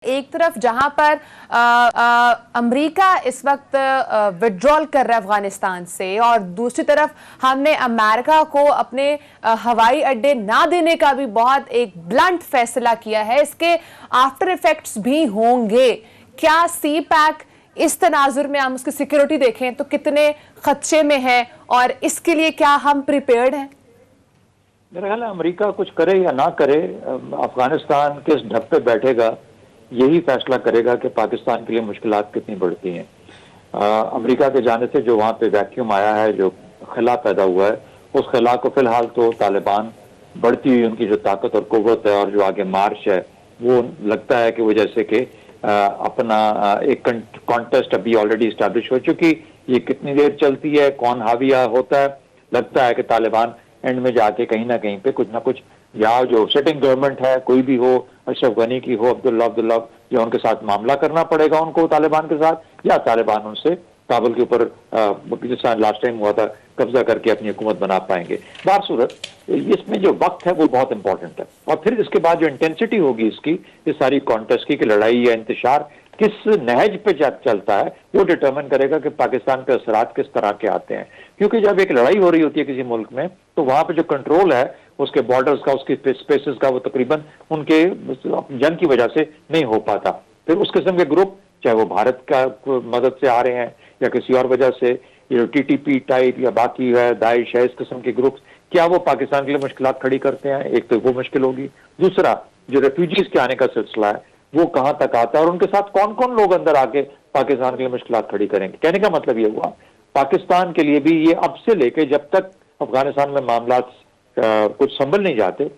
एक तरफ जहां पर अमेरिका इस वक्त विड्रॉल कर रहा है अफगानिस्तान से, और दूसरी तरफ हमने अमेरिका को अपने हवाई अड्डे ना देने का भी बहुत एक ब्लंट फैसला किया है। इसके आफ्टर इफेक्ट्स भी होंगे। क्या सी पैक इस तनाजुर में हम उसकी सिक्योरिटी देखें तो कितने खदशे में है, और इसके लिए क्या हम प्रिपेयर्ड हैं? मेरा ख्याल है अमेरिका कुछ करे या ना करे, अफगानिस्तान किस ढप पे बैठेगा यही फैसला करेगा कि पाकिस्तान के लिए मुश्किलात कितनी बढ़ती हैं। अमेरिका के जाने से जो वहाँ पे वैक्यूम आया है, जो खला पैदा हुआ है, उस खला को फिलहाल तो तालिबान बढ़ती हुई उनकी जो ताकत और कुव्वत है और जो आगे मार्च है, वो लगता है कि वो जैसे कि अपना एक कॉन्टेस्ट अभी ऑलरेडी स्टैब्लिश हो चुकी। ये कितनी देर चलती है, कौन हाविया होता है, लगता है कि तालिबान एंड में जाके कहीं ना कहीं पे कुछ ना कुछ, या जो सिटिंग गवर्नमेंट है कोई भी हो, अशरफ गनी की हो, अब्दुल्ला, या उनके साथ मामला करना पड़ेगा उनको तालिबान के साथ, या तालिबान उनसे काबुल के ऊपर जिस लास्ट टाइम हुआ था कब्जा करके अपनी हुकूमत बना पाएंगे। बारसूरत इसमें जो वक्त है वो बहुत इंपॉर्टेंट है, और फिर इसके बाद जो इंटेंसिटी होगी इसकी, इस सारी कॉन्टेस्ट की, लड़ाई या इंतशार किस नहज पे चलता है, वो डिटरमिन करेगा कि पाकिस्तान पे असरात किस तरह के आते हैं। क्योंकि जब एक लड़ाई हो रही होती है किसी मुल्क में, तो वहां पे जो कंट्रोल है उसके बॉर्डर्स का, उसकी स्पेसेस का, वो तकरीबन उनके जंग की वजह से नहीं हो पाता। फिर उस किस्म के ग्रुप, चाहे वो भारत का मदद से आ रहे हैं या किसी और वजह से, टीटीपी टाइप या बाकी है, दाइश है, इस किस्म के ग्रुप, क्या वो पाकिस्तान के लिए मुश्किलात खड़ी करते हैं? एक तो वो मुश्किल होगी। दूसरा, जो रेफ्यूजीज के आने का सिलसिला है वो कहां तक आता है और उनके साथ कौन कौन लोग अंदर आके पाकिस्तान के लिए मुश्किलात खड़ी करेंगे। कहने का मतलब ये हुआ, पाकिस्तान के लिए भी ये अब से लेके जब तक अफगानिस्तान में मामला कुछ संभल नहीं जाते,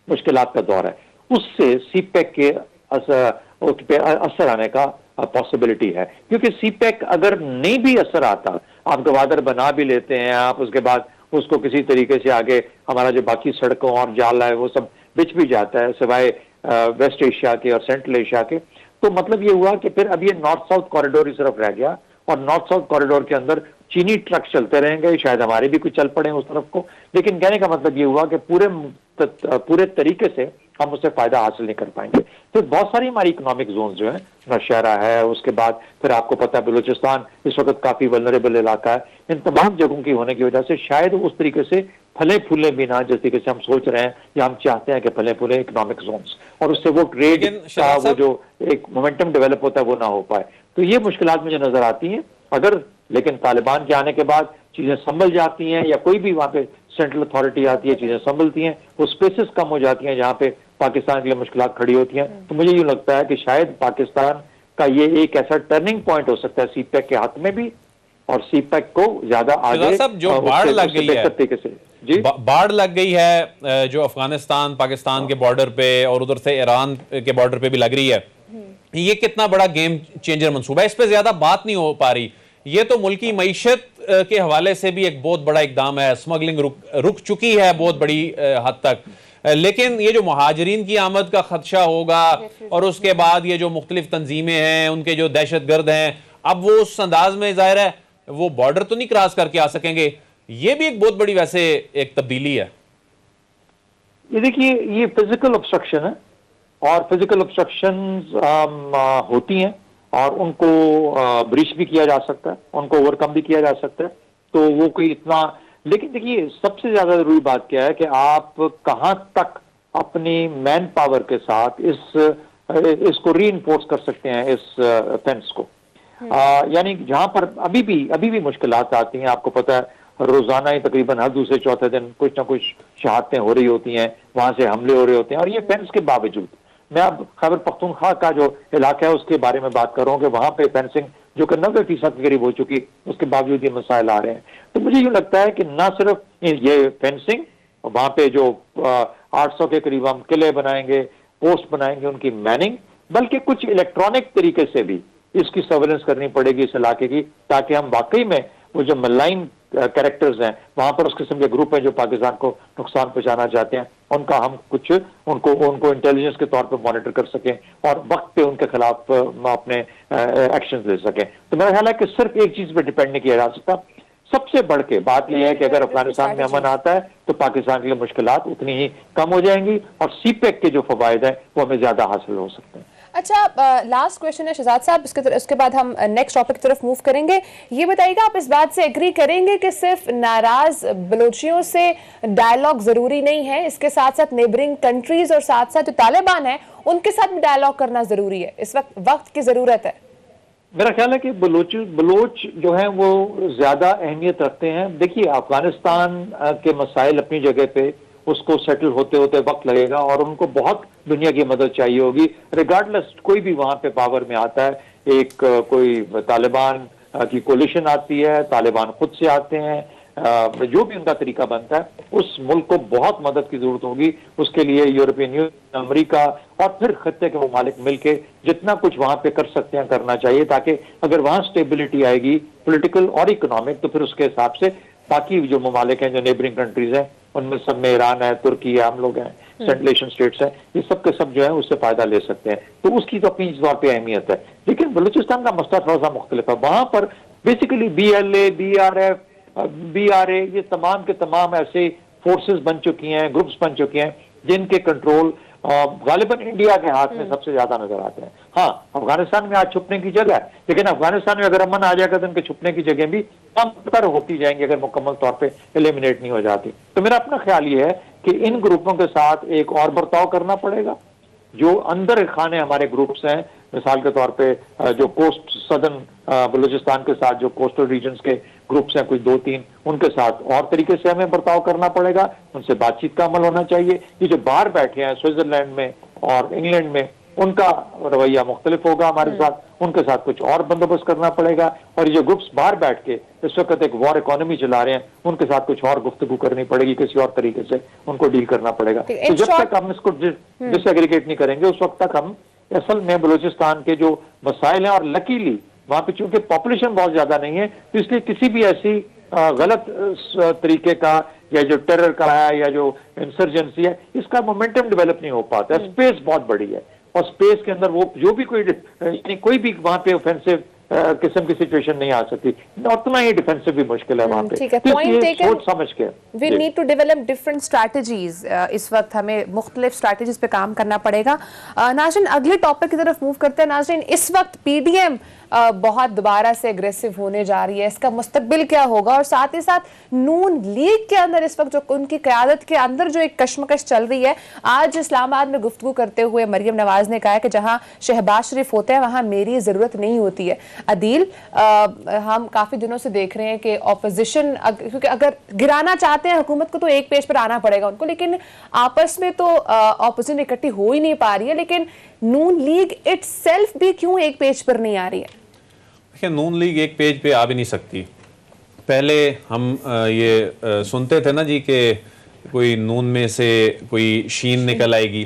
मुश्किलात का दौर है, उससे सीपैक के असर आने का पॉसिबिलिटी है। क्योंकि सीपैक अगर नहीं भी असर आता, आप गवादर बना भी लेते हैं, आप उसके बाद उसको किसी तरीके से आगे हमारा जो बाकी सड़कों और जाला है वो सब बिछ भी जाता है, सिवाय वेस्ट एशिया के और सेंट्रल एशिया के, तो मतलब ये हुआ कि फिर अब ये नॉर्थ साउथ कॉरिडोर ही सिर्फ रह गया, और नॉर्थ साउथ कॉरिडोर के अंदर चीनी ट्रक चलते रहेंगे, शायद हमारे भी कुछ चल पड़े उस तरफ को। लेकिन कहने का मतलब ये हुआ कि पूरे तरीके से हम उससे फायदा हासिल नहीं कर पाएंगे। तो बहुत सारी हमारी इकोनॉमिक जोन जो है, नौशहरा है, उसके बाद फिर आपको पता है बलूचिस्तान इस वक्त काफी वल्नरेबल इलाका है। इन तमाम जगहों की होने की वजह से शायद उस तरीके से फले फूले भी ना, जिस तरीके से हम सोच रहे हैं या हम चाहते हैं कि फले फूले इकोनॉमिक जोन्स, और उससे वो ट्रेड का वो जो एक मोमेंटम डेवलप होता है वो ना हो पाए। तो ये मुश्किलात मुझे नजर आती हैं। अगर लेकिन तालिबान के आने के बाद चीजें संभल जाती हैं, या कोई भी वहां पे सेंट्रल अथॉरिटी आती है, चीजें संभलती हैं, वो स्पेसेस कम हो जाती हैं जहां पे पाकिस्तान के लिए मुश्किलात खड़ी होती हैं, तो मुझे यूं लगता है कि शायद पाकिस्तान का ये एक ऐसा टर्निंग पॉइंट हो सकता है सीपैक के हाथ में भी, और सीपैक को ज्यादा आगे जो बाढ़ लग गई है, तरीके से जी बाढ़ लग गई है जो अफगानिस्तान पाकिस्तान के बॉर्डर पे और उधर से ईरान के बॉर्डर पे भी लग रही है, ये कितना बड़ा गेम चेंजर मंसूबा है? इस पे ज्यादा बात नहीं हो पा रही। ये तो मुल्की मईशत के हवाले से भी एक बहुत बड़ा इकदाम है, स्मगलिंग रुक चुकी है बहुत बड़ी हद तक, लेकिन ये जो मुहाजिरीन की आमद का खदशा होगा, और उसके बाद ये जो मुख्तलिफ तंजीमें हैं, उनके जो दहशतगर्द हैं, अब वो उस अंदाज में जाहिर है वो बॉर्डर तो नहीं क्रॉस करके आ सकेंगे। ये भी एक बहुत बड़ी वैसे एक तब्दीली है। ये देखिए, ये फिजिकल ऑब्स्ट्रक्शन है, और फिजिकल ऑब्स्ट्रक्शन होती हैं और उनको ब्रीच भी किया जा सकता है, उनको ओवरकम भी किया जा सकता है, तो वो कोई इतना। लेकिन देखिए, सबसे ज्यादा जरूरी बात क्या है कि आप कहां तक अपनी मैन पावर के साथ इसको रीइंफोर्स कर सकते हैं, इस फेंस को। यानी जहां पर अभी भी मुश्किलात आती हैं, आपको पता है रोजाना ही तकरीबन हर दूसरे चौथे दिन कुछ ना कुछ शहादतें हो रही होती हैं, वहां से हमले हो रहे होते हैं, और ये फेंस के बावजूद, मैं अब खैबर पख्तूनख्वा का जो इलाका है उसके बारे में बात कर रहा हूँ कि वहां पे फेंसिंग जो कि 90% के करीब हो चुकी, उसके बावजूद ये मसाइल आ रहे हैं। तो मुझे यूं लगता है कि ना सिर्फ ये फेंसिंग, वहां पे जो 800 के करीब हम किले बनाएंगे, पोस्ट बनाएंगे, उनकी मैनिंग, बल्कि कुछ इलेक्ट्रॉनिक तरीके से भी इसकी सर्वेलेंस करनी पड़ेगी इस इलाके की, ताकि हम वाकई में वो जो मलाइन कैरेक्टर्स हैं, वहां पर उस किस्म के ग्रुप हैं जो पाकिस्तान को नुकसान पहुंचाना चाहते हैं, उनका हम कुछ उनको इंटेलिजेंस के तौर पे मॉनिटर कर सकें और वक्त पे उनके खिलाफ अपने एक्शन ले सकें। तो मेरा ख्याल है कि सिर्फ एक चीज पे डिपेंड नहीं किया जा सकता। सबसे बढ़ के बात यह है कि अगर अफगानिस्तान में अमन आता है तो पाकिस्तान के लिए मुश्किलात उतनी ही कम हो जाएंगी, और सीपैक के जो फवायद हैं वो हमें ज्यादा हासिल हो सकते हैं। अच्छा, लास्ट क्वेश्चन है शहजाद साहब, उसके बाद हम नेक्स्ट टॉपिक की तरफ मूव करेंगे। ये बताइएगा, आप इस बात से एग्री करेंगे कि सिर्फ नाराज बलोचियों से डायलॉग जरूरी नहीं है, इसके साथ साथ नेबरिंग कंट्रीज और साथ साथ जो तालिबान है उनके साथ भी डायलॉग करना जरूरी है, इस वक्त की जरूरत है? मेरा ख्याल है कि बलोच जो हैं वो ज्यादा अहमियत रखते हैं। देखिए, अफगानिस्तान के मसाइल अपनी जगह पे, उसको सेटल होते होते वक्त लगेगा और उनको बहुत दुनिया की मदद चाहिए होगी, रिगार्डलेस कोई भी वहां पे पावर में आता है। एक कोई तालिबान की कोलिशन आती है, तालिबान खुद से आते हैं, जो भी उनका तरीका बनता है, उस मुल्क को बहुत मदद की जरूरत होगी। उसके लिए यूरोपियन यूनियन, अमेरिका और फिर खत्ते के ममालिक मिलके जितना कुछ वहां पे कर सकते हैं करना चाहिए, ताकि अगर वहां स्टेबिलिटी आएगी पॉलिटिकल और इकोनॉमिक, तो फिर उसके हिसाब से बाकी जो ममालिक हैं, जो नेबरिंग कंट्रीज हैं, उनमें सब में ईरान है, तुर्की है, हम लोग हैं, सेंट्रल एशियन स्टेट्स हैं, ये सब के सब जो है उससे फायदा ले सकते हैं। तो उसकी तो अपनी तौर पर अहमियत है। लेकिन बलूचिस्तान का मसला थोड़ा सा मुख्तलिफ है। वहां पर बेसिकली BLA, BRF, BRA, ये तमाम के तमाम ऐसे फोर्सेस बन चुकी हैं, ग्रुप्स बन चुके हैं, जिनके कंट्रोल गालिबन इंडिया के हाथ में सबसे ज्यादा नजर आते हैं। हाँ, अफगानिस्तान में आज छुपने की जगह है, लेकिन अफगानिस्तान में अगर अमन आ जाएगा तो उनके छुपने की जगह भी कम तर होती जाएंगी अगर मुकम्मल तौर पे एलिमिनेट नहीं हो जाती। तो मेरा अपना ख्याल ये है कि इन ग्रुपों के साथ एक और बर्ताव करना पड़ेगा। जो अंदर खाने हमारे ग्रुप्स हैं, मिसाल के तौर पे जो कोस्ट सदर्न बलूचिस्तान के साथ जो कोस्टल रीजन्स के ग्रुप्स हैं, कुछ 2-3, उनके साथ और तरीके से हमें बर्ताव करना पड़ेगा, उनसे बातचीत का अमल होना चाहिए। ये जो बाहर बैठे हैं स्विट्जरलैंड में और इंग्लैंड में, उनका रवैया मुख्तलिफ होगा हमारे साथ, उनके साथ कुछ और बंदोबस्त करना पड़ेगा। और ये जो ग्रुप्स बाहर बैठ के इस वक्त एक वॉर इकोनॉमी चला रहे हैं, उनके साथ कुछ और गुफ्तगू करनी पड़ेगी, किसी और तरीके से उनको डील करना पड़ेगा। तो जब तक हम इसको डिसएग्रीगेट नहीं करेंगे, उस वक्त तक हम असल में बलूचिस्तान के जो मसाइल हैं, और लकीली वहां पे चूंकि पॉपुलेशन बहुत ज्यादा नहीं है, तो इसलिए किसी भी ऐसी गलत तरीके का या जो टेरर का है या जो इंसर्जेंसी है, इसका मोमेंटम डेवलप नहीं हो पाता। स्पेस बहुत बड़ी है और स्पेस के अंदर वो जो भी कोई भी वहां पे ऑफेंसिव किस्म की सिचुएशन नहीं आ सकती, उतना ही डिफेंसिव भी मुश्किल है वहां पे। ठीक है, पॉइंट टेकन। सोच समझ के we need to develop different strategies. इस वक्त हमें मुख्तलिफ स्ट्रैटेजीज पे काम करना पड़ेगा। नाज़रीन, अगले टॉपिक की तरफ मूव करते हैं। नाज़रीन, इस वक्त PDM बहुत दोबारा से एग्रेसिव होने जा रही है, इसका मुस्तकबिल क्या होगा? और साथ ही साथ नून लीग के अंदर इस वक्त जो उनकी क़यादत के अंदर जो एक कशमकश चल रही है, आज इस्लामाबाद में गुफ्तगू करते हुए मरियम नवाज ने कहा है कि जहां शहबाज शरीफ होते हैं वहां मेरी ज़रूरत नहीं होती है। अदील, हम काफ़ी दिनों से देख रहे हैं कि ऑपोजिशन, क्योंकि अगर गिराना चाहते हैं हुकूमत को तो एक पेज पर आना पड़ेगा उनको, लेकिन आपस में तो ऑपोजिशन इकट्ठी हो ही नहीं पा रही है। लेकिन नून लीग इटसेल्फ भी क्यों एक पेज पर नहीं आ रही है? देखिए, नून लीग एक पेज पे आ भी नहीं सकती। पहले हम ये सुनते थे ना जी कि कोई नून में से कोई शीन निकल आएगी,